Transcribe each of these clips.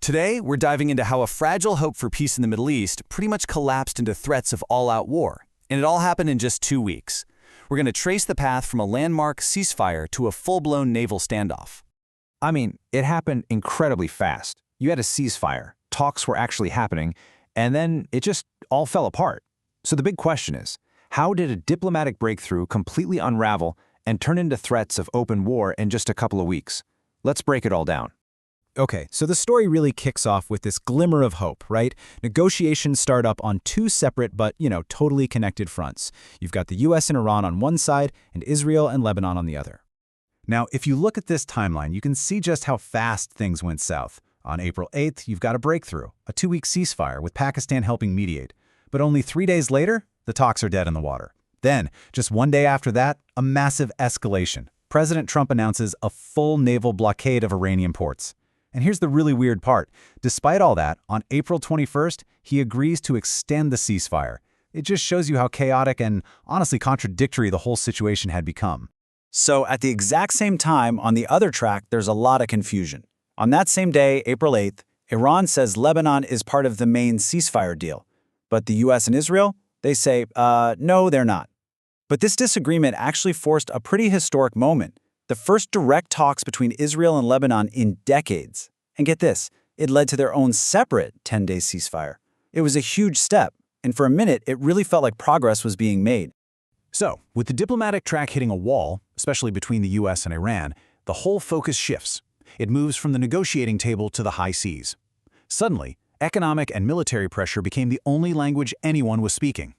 Today, we're diving into how a fragile hope for peace in the Middle East pretty much collapsed into threats of all-out war. And it all happened in just 2 weeks. We're going to trace the path from a landmark ceasefire to a full-blown naval standoff. I mean, it happened incredibly fast. You had a ceasefire, talks were actually happening, and then it just all fell apart. So the big question is, how did a diplomatic breakthrough completely unravel and turn into threats of open war in just a couple of weeks? Let's break it all down. Okay, so the story really kicks off with this glimmer of hope, right? Negotiations start up on two separate but, totally connected fronts. You've got the US and Iran on one side and Israel and Lebanon on the other. Now, if you look at this timeline, you can see just how fast things went south. On April 8th, you've got a breakthrough, a 2-week ceasefire with Pakistan helping mediate. But only 3 days later, the talks are dead in the water. Then, just 1 day after that, a massive escalation. President Trump announces a full naval blockade of Iranian ports. And here's the really weird part. Despite all that, on April 21st, he agrees to extend the ceasefire. It just shows you how chaotic and honestly contradictory the whole situation had become. So at the exact same time, on the other track, there's a lot of confusion. On that same day, April 8th, Iran says Lebanon is part of the main ceasefire deal. But the US and Israel, they say, no, they're not. But this disagreement actually forced a pretty historic moment. The first direct talks between Israel and Lebanon in decades. And get this, it led to their own separate 10-day ceasefire. It was a huge step, and for a minute, it really felt like progress was being made. So, with the diplomatic track hitting a wall, especially between the US and Iran, the whole focus shifts. It moves from the negotiating table to the high seas. Suddenly, economic and military pressure became the only language anyone was speaking.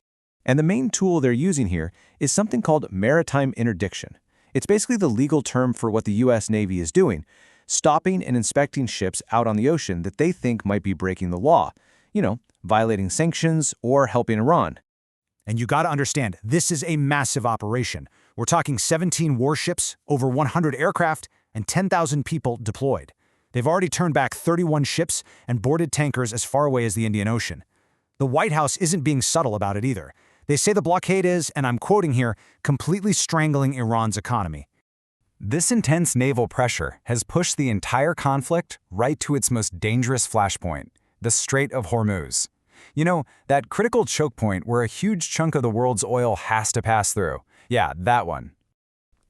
And the main tool they're using here is something called maritime interdiction. It's basically the legal term for what the U.S. Navy is doing, stopping and inspecting ships out on the ocean that they think might be breaking the law, violating sanctions or helping Iran. And you got to understand, this is a massive operation. We're talking 17 warships, over 100 aircraft, and 10,000 people deployed. They've already turned back 31 ships and boarded tankers as far away as the Indian Ocean. The White House isn't being subtle about it either. They say the blockade is, and I'm quoting here, completely strangling Iran's economy. This intense naval pressure has pushed the entire conflict right to its most dangerous flashpoint, the Strait of Hormuz. That critical choke point where a huge chunk of the world's oil has to pass through. Yeah, that one.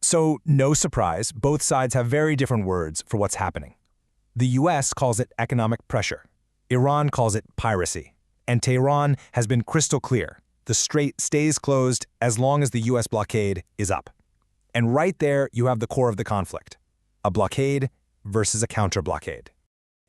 So, no surprise, both sides have very different words for what's happening. The US calls it economic pressure. Iran calls it piracy. And Tehran has been crystal clear. The strait stays closed as long as the US blockade is up. And right there, you have the core of the conflict. A blockade versus a counter-blockade.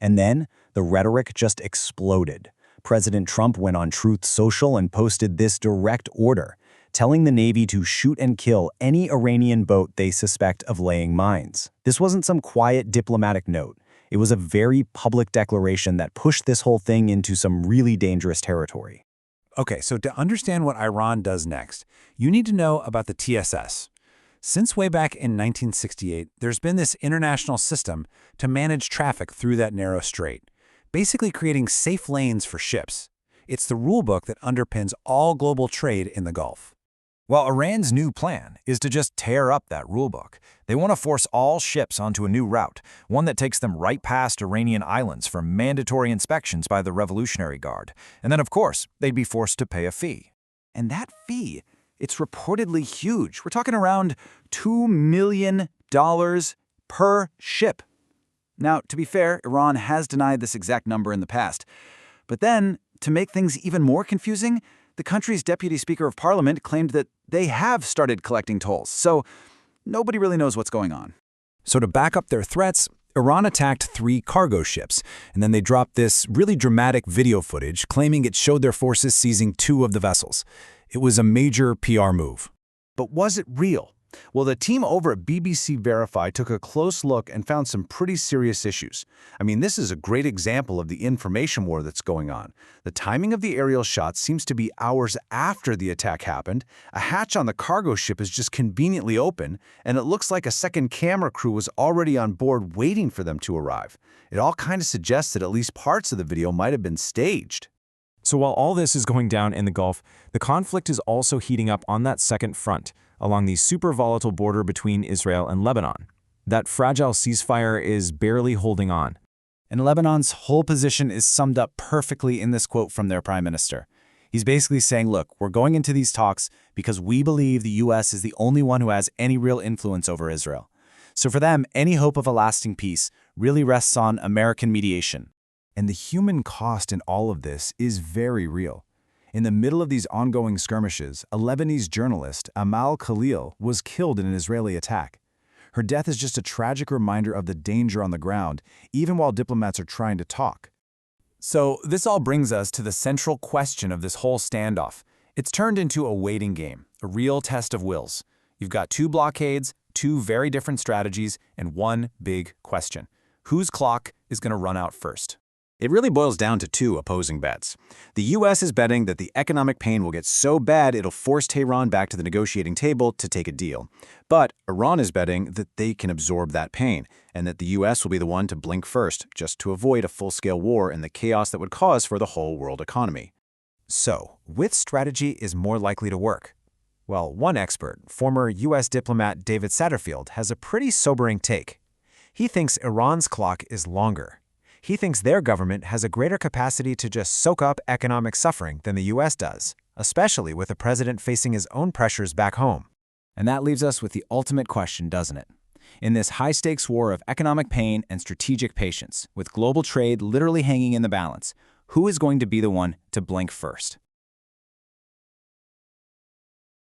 And then, the rhetoric just exploded. President Trump went on Truth Social and posted this direct order, telling the Navy to shoot and kill any Iranian boat they suspect of laying mines. This wasn't some quiet diplomatic note. It was a very public declaration that pushed this whole thing into some really dangerous territory. Okay, so to understand what Iran does next, you need to know about the TSS. Since way back in 1968, there's been this international system to manage traffic through that narrow strait, basically creating safe lanes for ships. It's the rulebook that underpins all global trade in the Gulf. Well, Iran's new plan is to just tear up that rulebook. They want to force all ships onto a new route, one that takes them right past Iranian islands for mandatory inspections by the Revolutionary Guard. And then, of course, they'd be forced to pay a fee. And that fee, it's reportedly huge. We're talking around $2 million per ship. Now, to be fair, Iran has denied this exact number in the past. But then, to make things even more confusing, the country's deputy speaker of parliament claimed that they have started collecting tolls, so nobody really knows what's going on. So to back up their threats, Iran attacked 3 cargo ships, and then they dropped this really dramatic video footage claiming it showed their forces seizing 2 of the vessels. It was a major PR move. But was it real? Well, the team over at BBC Verify took a close look and found some pretty serious issues. I mean, this is a great example of the information war that's going on. The timing of the aerial shots seems to be hours after the attack happened. A hatch on the cargo ship is just conveniently open, and it looks like a second camera crew was already on board waiting for them to arrive. It all kind of suggests that at least parts of the video might have been staged. So while all this is going down in the Gulf, the conflict is also heating up on that second front, along the super volatile border between Israel and Lebanon. That fragile ceasefire is barely holding on. And Lebanon's whole position is summed up perfectly in this quote from their prime minister. He's basically saying, look, we're going into these talks because we believe the U.S. is the only one who has any real influence over Israel. So for them, any hope of a lasting peace really rests on American mediation. And the human cost in all of this is very real. In the middle of these ongoing skirmishes, a Lebanese journalist, Amal Khalil, was killed in an Israeli attack. Her death is just a tragic reminder of the danger on the ground, even while diplomats are trying to talk. So this all brings us to the central question of this whole standoff. It's turned into a waiting game, a real test of wills. You've got two blockades, two very different strategies, and one big question. Whose clock is going to run out first? It really boils down to two opposing bets. The U.S. is betting that the economic pain will get so bad it'll force Tehran back to the negotiating table to take a deal. But Iran is betting that they can absorb that pain, and that the U.S. will be the one to blink first, just to avoid a full-scale war and the chaos that would cause for the whole world economy. So, which strategy is more likely to work? Well, one expert, former U.S. diplomat David Satterfield, has a pretty sobering take. He thinks Iran's clock is longer. He thinks their government has a greater capacity to just soak up economic suffering than the U.S. does, especially with the president facing his own pressures back home. And that leaves us with the ultimate question, doesn't it? In this high-stakes war of economic pain and strategic patience, with global trade literally hanging in the balance, who is going to be the one to blink first?